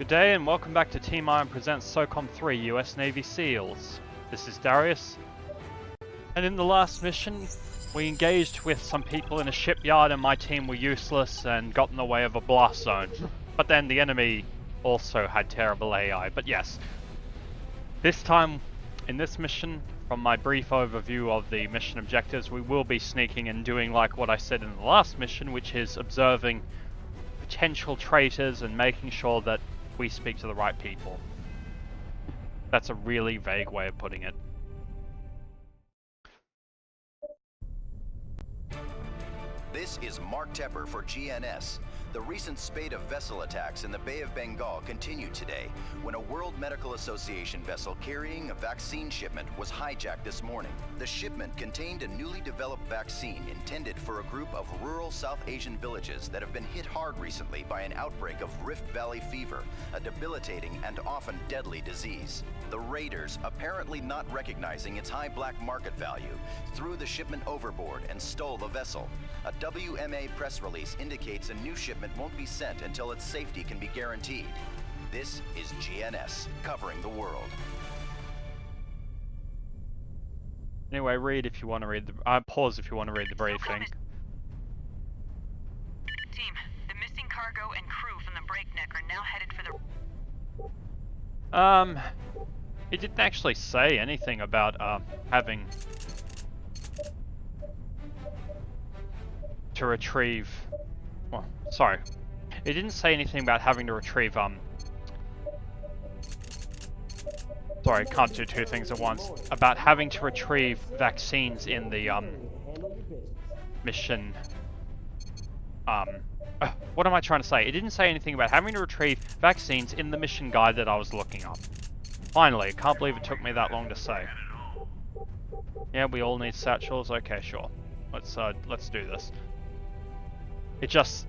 Good day and welcome back to Team Iron presents SOCOM 3 US Navy SEALs. This is Darius, and in the last mission we engaged with some people in a shipyard and my team were useless and got in the way of a blast zone. But then the enemy also had terrible AI. But yes, this time in this mission, from my brief overview of the mission objectives, we will be sneaking and doing like what I said in the last mission, which is observing potential traitors and making sure that we speak to the right people. That's a really vague way of putting it. This is Mark Tepper for GNS. The recent spate of vessel attacks in the Bay of Bengal continued today when a World Medical Association vessel carrying a vaccine shipment was hijacked this morning. The shipment contained a newly developed vaccine intended for a group of rural South Asian villages that have been hit hard recently by an outbreak of Rift Valley fever, a debilitating and often deadly disease. The raiders, apparently not recognizing its high black market value, threw the shipment overboard and stole the vessel. A WMA press release indicates a new shipment won't be sent until its safety can be guaranteed. This is GNS, covering the world. Anyway, read if you want to read the... pause if you want to read the briefing. Team, the missing cargo and crew from the Breakneck are now headed for the... It didn't actually say anything about, having to retrieve... Well, sorry. It didn't say anything about having to retrieve, Sorry, can't do two things at once. About having to retrieve vaccines in the, mission... what am I trying to say? It didn't say anything about having to retrieve vaccines in the mission guide that I was looking up. Finally, I can't believe it took me that long to say. Yeah, we all need satchels. Okay, sure. Let's do this. It just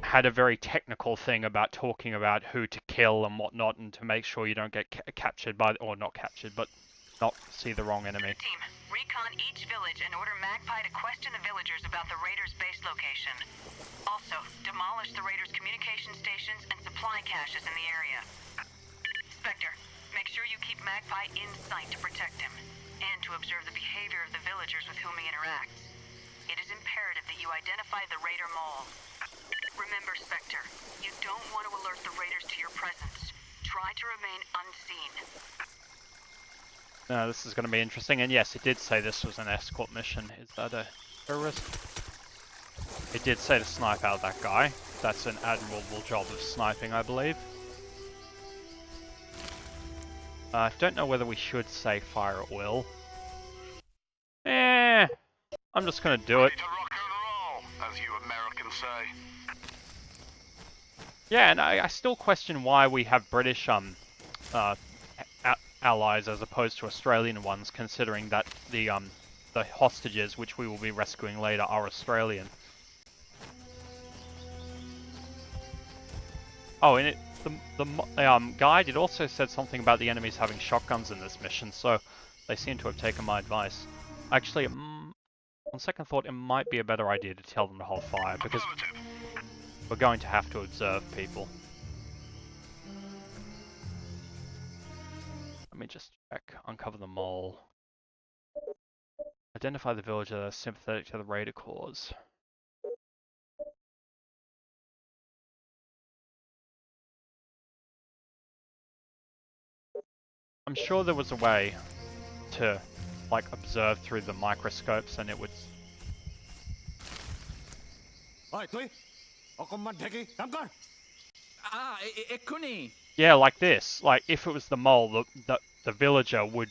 had a very technical thing about talking about who to kill and whatnot, and to make sure you don't get captured by, or not captured, but not see the wrong enemy. Team, recon each village and order Magpie to question the villagers about the raiders' base location. Also, demolish the raiders' communication stations and supply caches in the area. Spectre, make sure you keep Magpie in sight to protect him, and to observe the behavior of the villagers with whom he interacts. It is imperative that you identify the raider mole. Remember, Spectre, you don't want to alert the raiders to your presence. Try to remain unseen. Now, this is going to be interesting, and yes, it did say this was an escort mission. Is that a terrorist? It did say to snipe out that guy. That's an admirable job of sniping, I believe. I don't know whether we should say fire at will. I'm just going to do it. Ready to rock and roll, as you Americans say. Yeah, and I still question why we have British allies as opposed to Australian ones, considering that the hostages, which we will be rescuing later, are Australian. Oh, and the guide, it also said something about the enemies having shotguns in this mission, so they seem to have taken my advice. Actually, on second thought, it might be a better idea to tell them to hold fire, because we're going to have to observe people. Let me just check. Uncover the mole. Identify the villager that is sympathetic to the raider cause. I'm sure there was a way to, like, observe through the microscopes and it would... Yeah, like this. Like, if it was the mole, the villager would...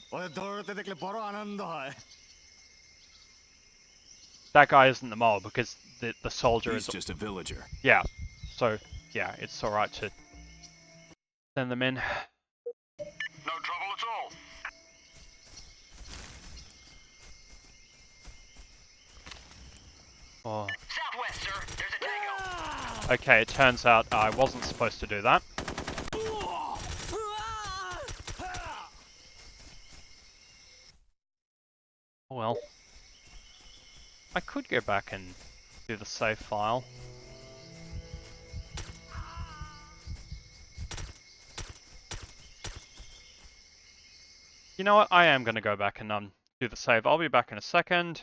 That guy isn't the mole, because the soldier is... He's just a villager. Yeah. So, yeah, it's alright to send them in. No trouble at all. Oh. Southwest, sir. There's a tango. Okay, it turns out I wasn't supposed to do that. Well, I could go back and do the save file. You know what? I am going to go back and do the save. I'll be back in a second.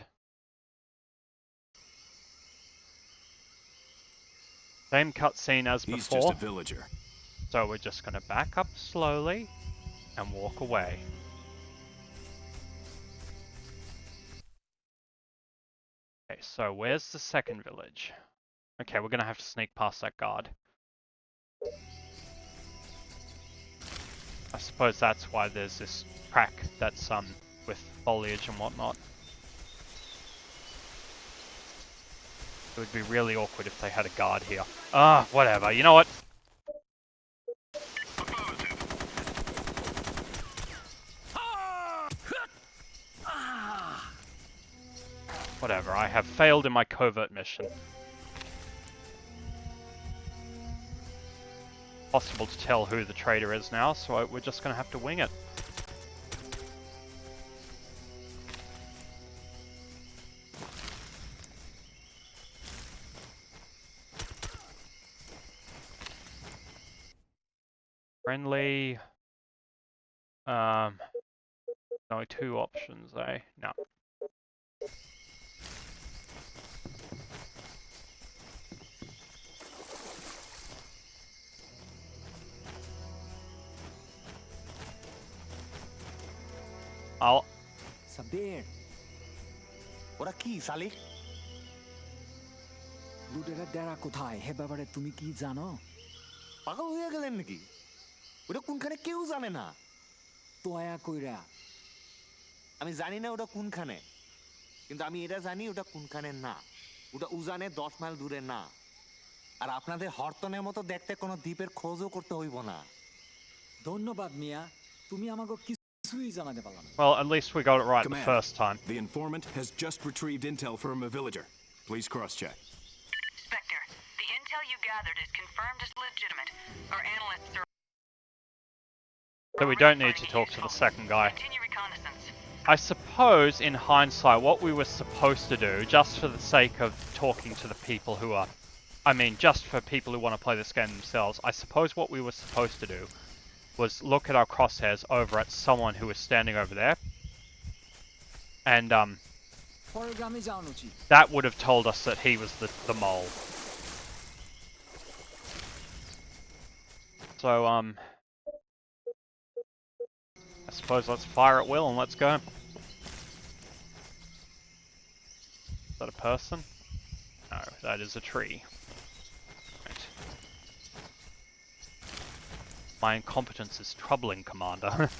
Same cutscene as He's before. just a villager. So we're just going to back up slowly and walk away. Okay, so where's the second village? Okay, we're going to have to sneak past that guard. I suppose that's why there's this crack that's with foliage and whatnot. It would be really awkward if they had a guard here. Ah, whatever. You know what? Whatever, I have failed in my covert mission. Possible to tell who the traitor is now, so we're just gonna have to wing it. Friendly. Only two options, eh? No. I'll... Sabbir ওরা কি সালিক লুটেরা ডেরা কোথায় হে ব্যাপারে তুমি কি জানো পাগল হয়ে গেলেন নাকি ওটা কোনখানে কেউ জানে না তোয়া কইরা আমি জানি না ওটা কোনখানে কিন্তু আমি এটা জানি ওটা কোনখানে না ওটা উজানে 10 মাইল দূরে না আর আপনাদের হরতনের মতো দেখতে কোনো দ্বীপের খোঁজও করতে হইব না ধন্যবাদ মিয়া তুমি আমাকে Well, at least we got it right Command, the first time. The informant has just retrieved intel from a villager. Please cross-check. Spectre, the intel you gathered is confirmed as legitimate. Our analysts are... So we don't need to talk to the second guy. Continue reconnaissance. I suppose, in hindsight, what we were supposed to do, just for the sake of talking to the people who are... I mean, just for people who want to play this game themselves, I suppose what we were supposed to do was look at our crosshairs over at someone who was standing over there. And, that would have told us that he was the mole. So, I suppose let's fire at will and let's go. Is that a person? No, that is a tree. Right. My incompetence is troubling, Commander.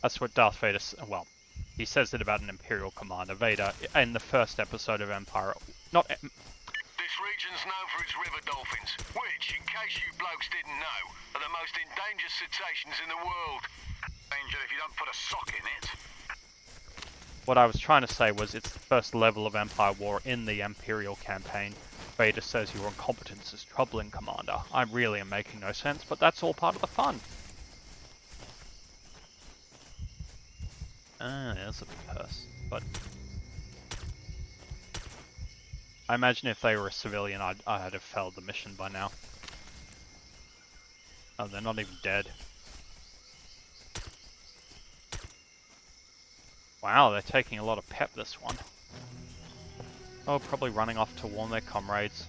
That's what Darth Vader well, he says it about an Imperial Commander. Vader, in the first episode of Empire... Not... This region's known for its river dolphins, which, in case you blokes didn't know, are the most endangered cetaceans in the world. Danger if you don't put a sock in it. What I was trying to say was it's the first level of Empire War in the Imperial campaign. Vader says your incompetence is troubling, Commander. I really am making no sense, but that's all part of the fun. Ah, there's a person. But I imagine if they were a civilian, I'd have failed the mission by now. Oh, they're not even dead. Wow, they're taking a lot of pep, this one. Oh, probably running off to warn their comrades.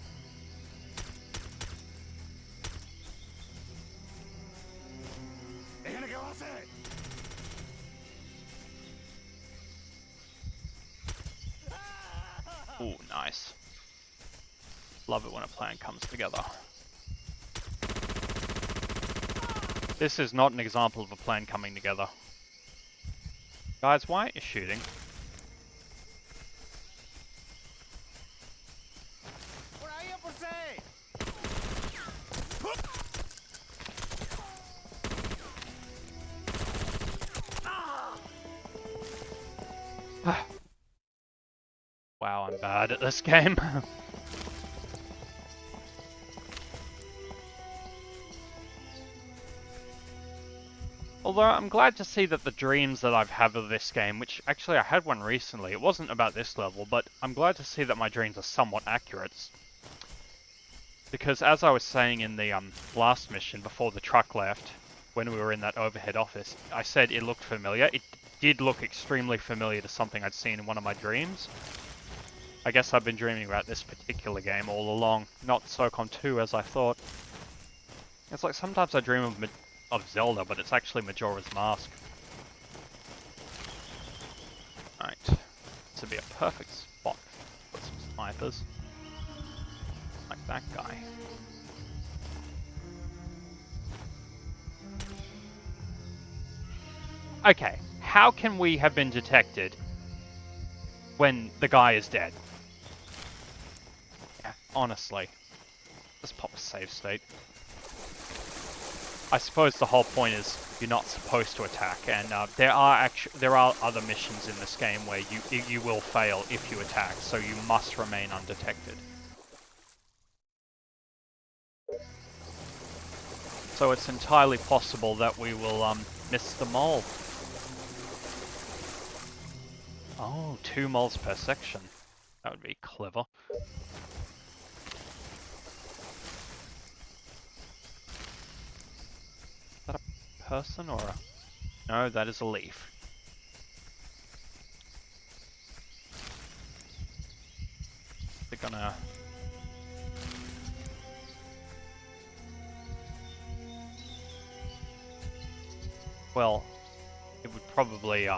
Ooh, nice. Love it when a plan comes together. This is not an example of a plan coming together. Guys, why aren't you shooting? Wow, I'm bad at this game. Although I'm glad to see that the dreams that I've had of this game, which actually I had one recently, it wasn't about this level, but I'm glad to see that my dreams are somewhat accurate. Because as I was saying in the last mission before the truck left, when we were in that overhead office, I said it looked familiar. did look extremely familiar to something I'd seen in one of my dreams. I guess I've been dreaming about this particular game all along, not SOCOM 2 as I thought. It's like sometimes I dream of Zelda, but it's actually Majora's Mask. Right, this would be a perfect spot for some snipers. Like that guy. Okay, how can we have been detected when the guy is dead? Yeah, honestly. Just pop a save state. I suppose the whole point is you're not supposed to attack, and there are other missions in this game where you will fail if you attack, so you must remain undetected. So it's entirely possible that we will miss the mole. Oh, 2 moles per section. That would be clever. Is that a person or a... No, that is a leaf. They're gonna... Well, it would probably,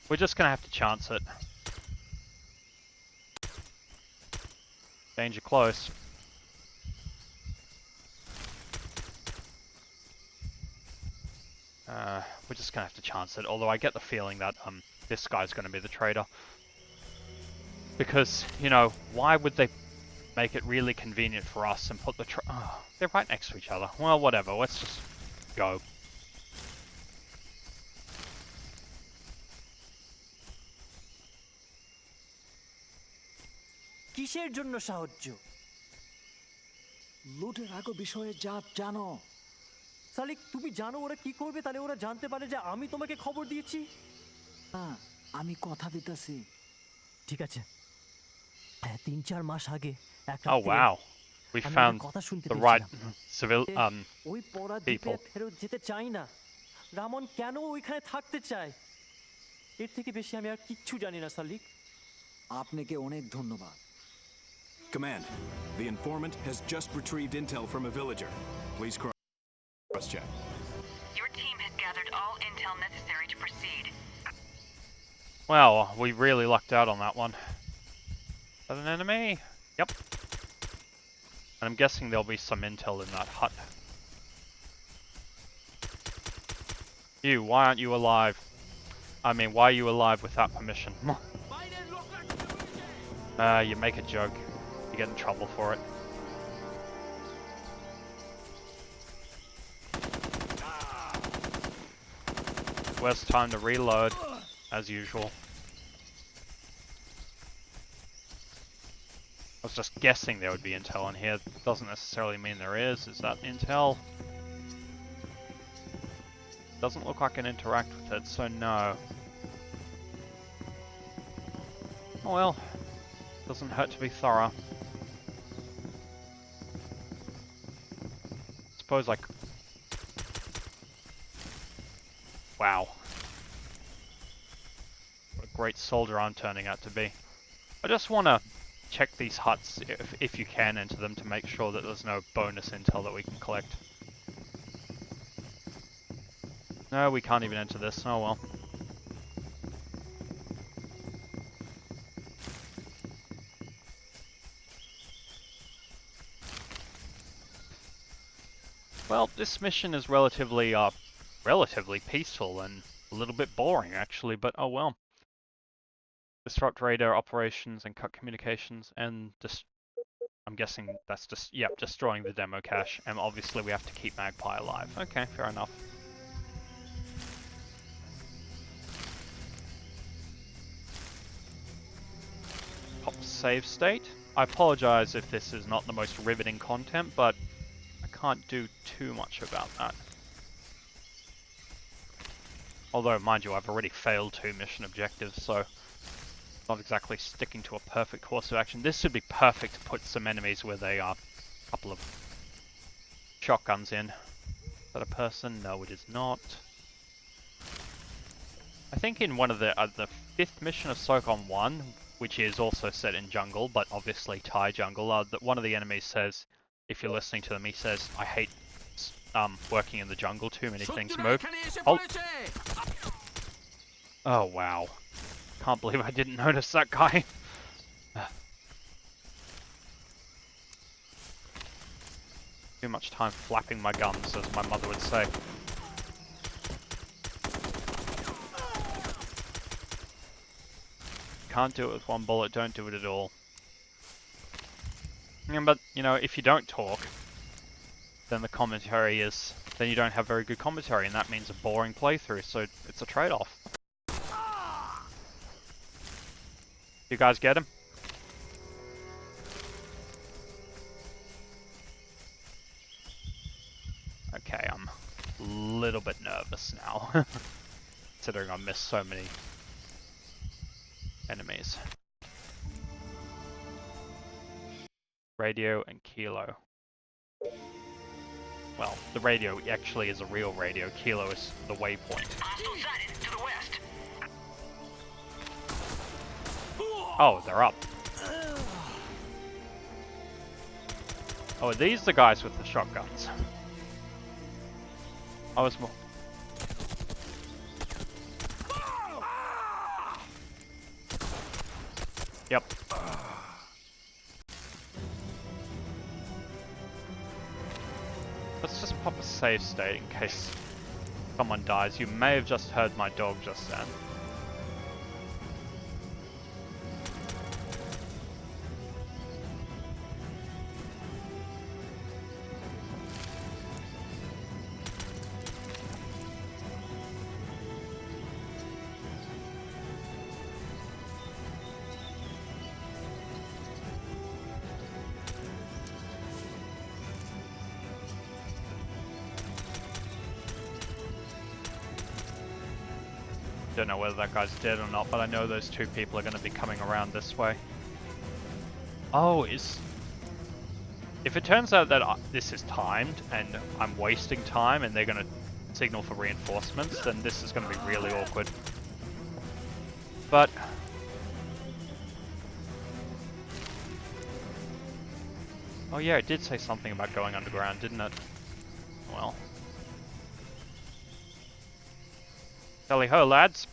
we're just gonna have to chance it. Danger close. We're just gonna have to chance it, although I get the feeling that, this guy's gonna be the traitor. Because, you know, why would they make it really convenient for us and put the oh, they're right next to each other. Well, whatever, let's just go. কিসের জন্য সাহায্য? লুটের আগে বিষয়ে যা জানো। সালিক, তুমি জানো ওরা কি করবে? তাহলে ওরা জানতে পারে যে আমি তোমাকে খবর দিয়েছি। হ্যাঁ, আমি কথা দিতেছি। ঠিক আছে। হ্যাঁ, 3-4 মাস আগে একটা Oh wow, we found the right civil ওই পড়া দ্বীপে people. ফেরত যেতে চাই না। রামন কেন ওইখানে থাকতে চায়? এর থেকে বেশি আমি আর কিচ্ছু জানি না সালিক। আপনাকে অনেক ধন্যবাদ। Command, the informant has just retrieved intel from a villager. Please cross-check. Your team has gathered all intel necessary to proceed. Well, we really lucked out on that one. Is that an enemy? Yep. And I'm guessing there'll be some intel in that hut. You, why aren't you alive? I mean, why are you alive without permission? You make a joke. You get in trouble for it. Worst time to reload, as usual. I was just guessing there would be intel in here. Doesn't necessarily mean there is. Is that intel? Doesn't look like I can interact with it, so no. Oh well. Doesn't hurt to be thorough. Suppose I could... Wow. What a great soldier I'm turning out to be. I just want to check these huts, if you can, enter them to make sure that there's no bonus intel that we can collect. No, we can't even enter this. Oh well. Well, this mission is relatively peaceful and a little bit boring actually, but oh well. Disrupt radar operations and cut communications and I'm guessing that's just, yep, destroying the demo cache, and obviously we have to keep Magpie alive. Okay, fair enough. Pop save state. I apologize if this is not the most riveting content, but I can't do too much about that. Although, mind you, I've already failed 2 mission objectives, so Not exactly sticking to a perfect course of action. This would be perfect to put some enemies with a couple of shotguns in. Is that a person? No, it is not. I think in one of the 5th mission of SOCOM 1, which is also set in jungle, but obviously Thai jungle, that one of the enemies says, if you're listening to them, he says, "I hate working in the jungle, too many things move." Oh. Oh wow. Can't believe I didn't notice that guy. Too much time flapping my gums, as my mother would say. Can't do it with one bullet, don't do it at all. Yeah, but, you know, if you don't talk, then the commentary is... then you don't have very good commentary, and that means a boring playthrough, so it's a trade-off. You guys get him? Okay, I'm a little bit nervous now, considering I missed so many enemies. Radio and Kilo. Well, the radio actually is a real radio. Kilo is the waypoint. Hostile sighted to the west. Oh, they're up. Oh, are these the guys with the shotguns? I was more... Yep. Let's just pop a save state in case someone dies. You may have just heard my dog just then. Don't know whether that guy's dead or not, but I know those two people are going to be coming around this way. Oh, if it turns out that this is timed and I'm wasting time and they're going to signal for reinforcements, then this is going to be really awkward. But... oh yeah, it did say something about going underground, didn't it? Well... tally ho, lads.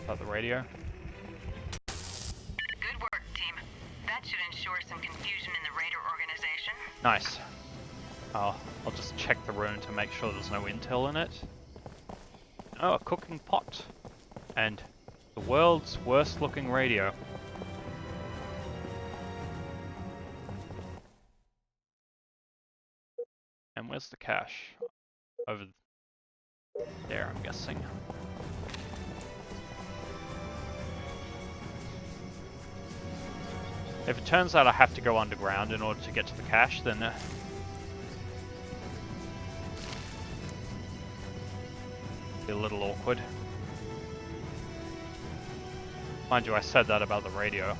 About the radio. Good work, team. That should ensure some confusion in the Raider organization. Nice. Oh, I'll just check the room to make sure there's no intel in it. Oh, a cooking pot. And the world's worst looking radio. And where's the cache? Over there, I'm guessing. If it turns out I have to go underground in order to get to the cache, then be a little awkward. Mind you, I said that about the radio,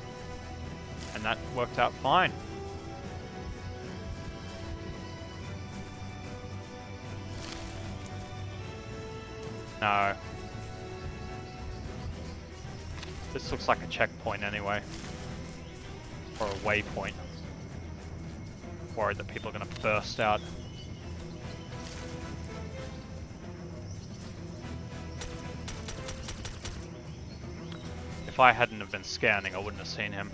and that worked out fine. No. This looks like a checkpoint anyway. Or a waypoint. Worried that people are going to burst out. If I hadn't have been scanning, I wouldn't have seen him.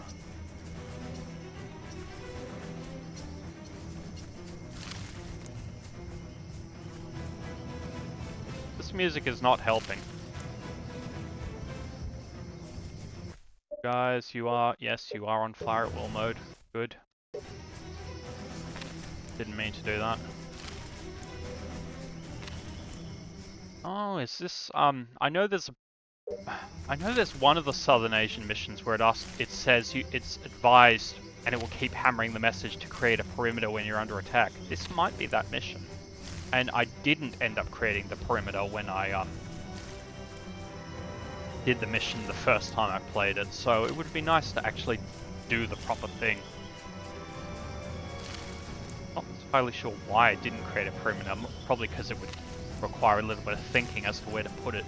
This music is not helping. Guys, yes, you are on fire at will mode. Good. Didn't mean to do that. Oh, is this, I know there's one of the Southern Asian missions where it says it's advised and it will keep hammering the message to create a perimeter when you're under attack. This might be that mission. And I didn't end up creating the perimeter when I did the mission the first time I played it, so it would be nice to actually do the proper thing. Not entirely sure why I didn't create a perimeter, probably because it would require a little bit of thinking as to where to put it.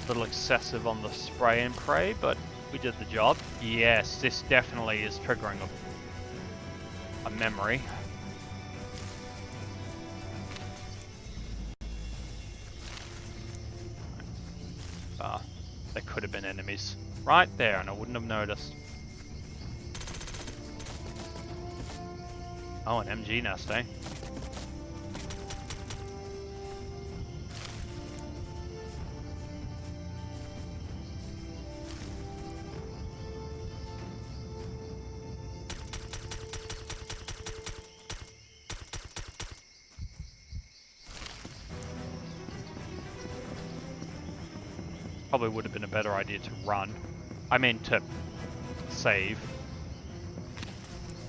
A little excessive on the spray and pray, but we did the job. Yes, this definitely is triggering a memory. There could have been enemies right there and I wouldn't have noticed. Oh, an MG nest, eh? Probably would have been a better idea to run. I mean to save.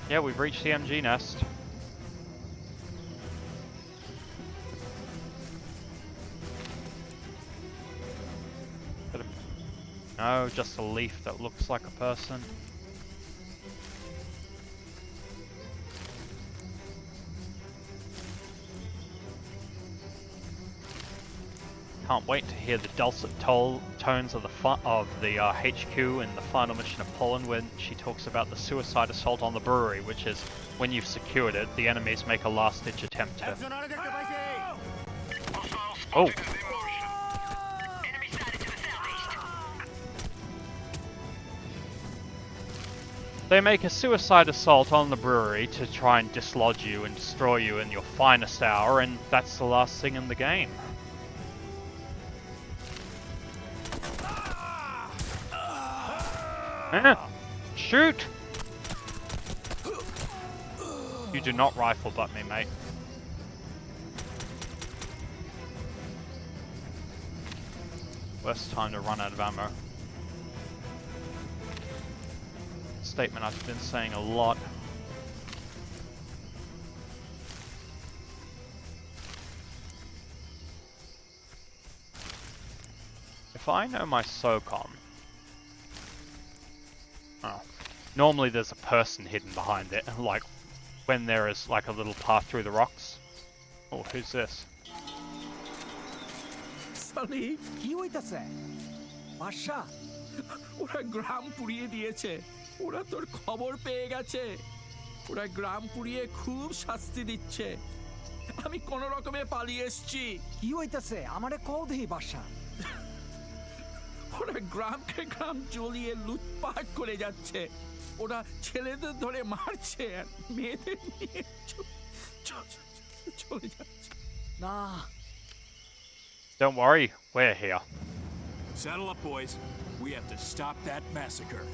Yeah, we've reached the MG nest. No, just a leaf that looks like a person. Can't wait to hear the dulcet tones of the HQ in the final mission of Poland when she talks about the suicide assault on the brewery, which is when you've secured it, the enemies make a last-ditch attempt to... Oh! They make a suicide assault on the brewery to try and dislodge you and destroy you in your finest hour, and that's the last thing in the game. Shoot! You do not rifle butt me, mate. Worst time to run out of ammo. Statement I've been saying a lot. If I know my SOCOM... Oh. Normally there's a person hidden behind it, like when there is like a little path through the rocks. Oh, who's this? সালি কি হইতাছে বাদশা ওরা গ্রাম পুড়িয়ে দিয়েছে ওরা তোর খবর পেয়ে গেছে ওরা গ্রাম পুড়িয়ে খুব শাস্তি দিচ্ছে আমি কোন রকমে পালিয়ে এসেছি কি হইতাছে আমারে কও দেই বাদশা ওরা গ্রামকে গ্রাম জ্বলিয়ে লুটপাট করে যাচ্ছে ওরা ছেলেদের ধরে মারছে আর মেয়েদের নিয়ে চলে যাচ্ছে না Don't worry, we're here. Saddle up, boys. We have to stop that massacre.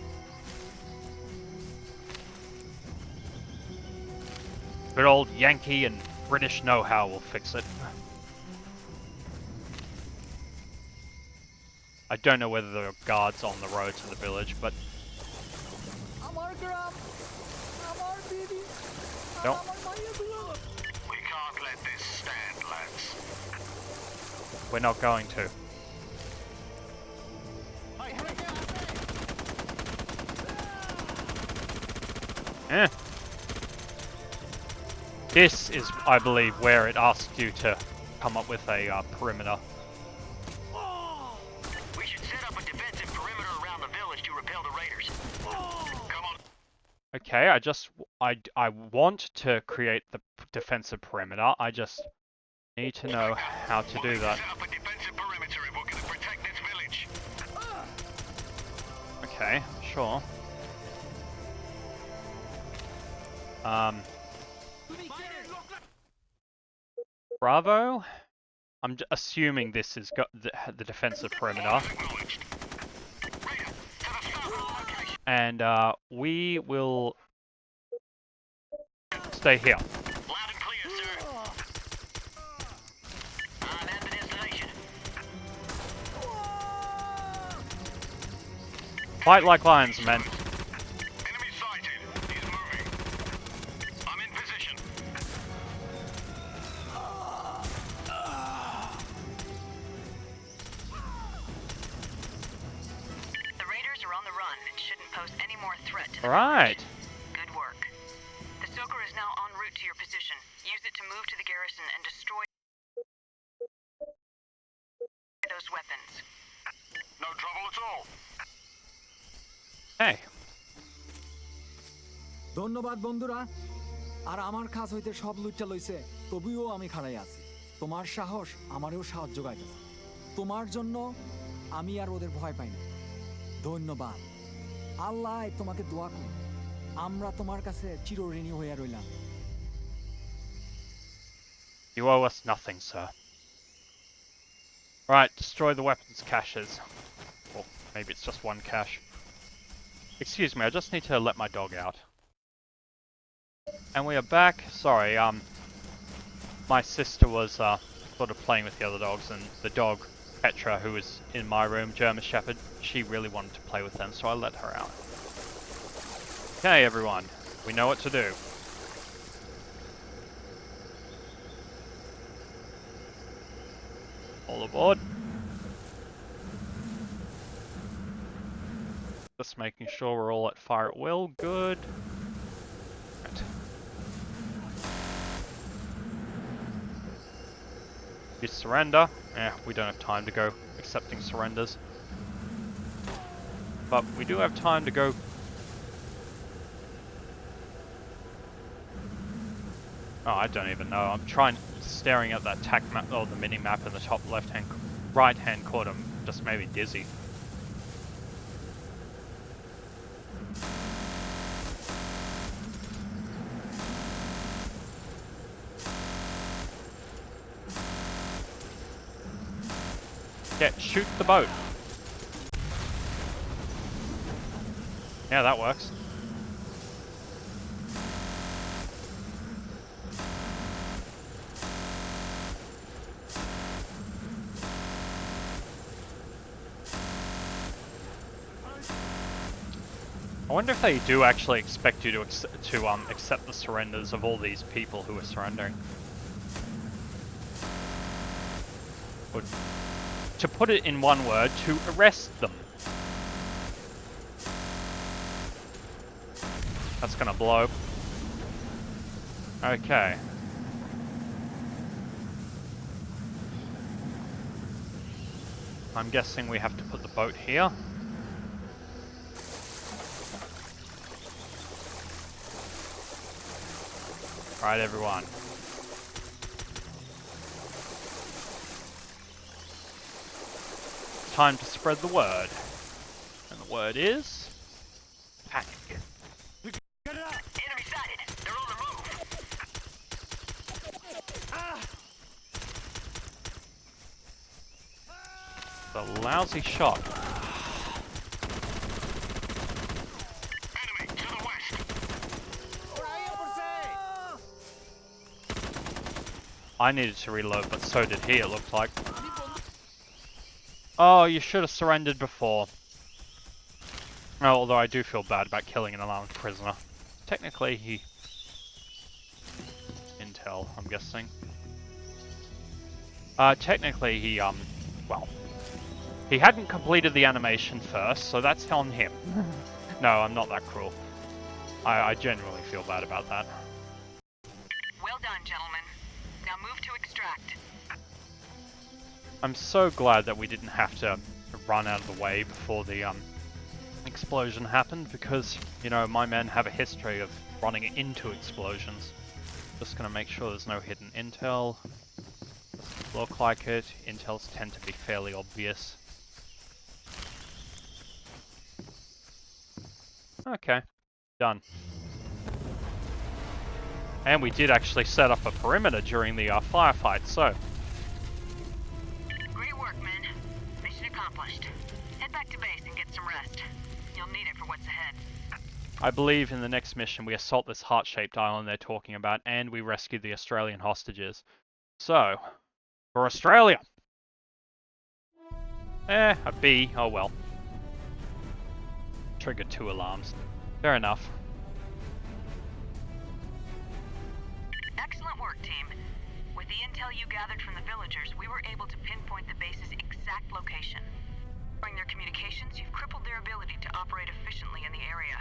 Good old Yankee and British know-how will fix it. I don't know whether there are guards on the road to the village, but... Don't. We can't let this stand, lads. We're not going to. This is, I believe, where it asks you to come up with a perimeter. We should set up a defensive perimeter around the village to repel the raiders. Come on. Okay, I want to create the defensive perimeter. I just need to know how to do that. Set up a defensive perimeter if we're going to protect this village. Okay, sure. Bravo. I'm assuming this is the defensive perimeter. And we will stay here. Loud and clear, sir. That's the destination. Fight like lions, men. Enemy sighted. He's moving. I'm in position. The raiders are on the run and shouldn't pose any more threat to the Alright. Good work. The SOCOM is now en route to your position. Use it to move to the garrison and destroy those weapons. No trouble at all. Hey. ধন্যবাদ বন্ধুরা। আর আমার কাজ হইতে সব লুইটা লইছে, তবুও আমি খাড়াই আছি। তোমার সাহস আমারও সাহায্য জোগাইতেছে। তোমার জন্য আমি আর ওদের ভয় পাই না। ধন্যবাদ। আল্লাহ তোমাকে দোয়া করুন। আমরা তোমার কাছে চিরঋণী হইয়া রইলাম। You owe us nothing, sir. Right, destroy the weapons caches. Or maybe it's just one cache. Excuse me, I just need to let my dog out. And we are back. Sorry, my sister was sort of playing with the other dogs, and the dog, Petra, who was in my room, German Shepherd, she really wanted to play with them, so I let her out. Okay, everyone, we know what to do. All aboard. Just making sure we're all at fire at will. Good. Right. You surrender. We don't have time to go accepting surrenders. But we do have time to go. Oh, I don't even know. I'm staring at that tac map, or the mini map in the top right hand corner. I'm just maybe dizzy. Yeah, shoot the boat. Yeah, that works. I wonder if they do actually expect you to accept the surrenders of all these people who are surrendering. Or, to put it in one word, to arrest them. That's gonna blow. Okay. I'm guessing we have to put the boat here. Alright, everyone. Time to spread the word. And the word is... panic. Enemy sighted. They're on the move. The lousy shot. Enemy to the west. I needed to reload, but so did he, it looked like. Oh, you should have surrendered before. Oh, although I do feel bad about killing an unarmed prisoner. Technically, he... Intel, I'm guessing. Technically, he, well... He hadn't completed the animation first, so that's on him. No, I'm not that cruel. I genuinely feel bad about that. Well done, gentlemen. Now move to extract. I'm so glad that we didn't have to run out of the way before the explosion happened, because, you know, my men have a history of running into explosions. Just gonna make sure there's no hidden intel. Doesn't look like it. Intels tend to be fairly obvious. Okay, done. And we did actually set up a perimeter during the firefight, so... Great work, men. Mission accomplished. Head back to base and get some rest. You'll need it for what's ahead. I believe in the next mission we assault this heart-shaped island they're talking about, and we rescue the Australian hostages. So, for Australia! A B, oh well. triggered 2 alarms. Fair enough. Excellent work, team. With the intel you gathered from the villagers, we were able to pinpoint the base's exact location. During their communications, you've crippled their ability to operate efficiently in the area.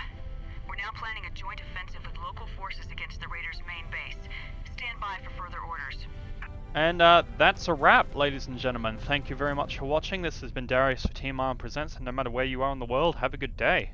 We're now planning a joint offensive with local forces against the Raiders' main base. Stand by for further orders. And that's a wrap, ladies and gentlemen. Thank you very much for watching. This has been Darius for Team Iron Presents, and no matter where you are in the world, have a good day.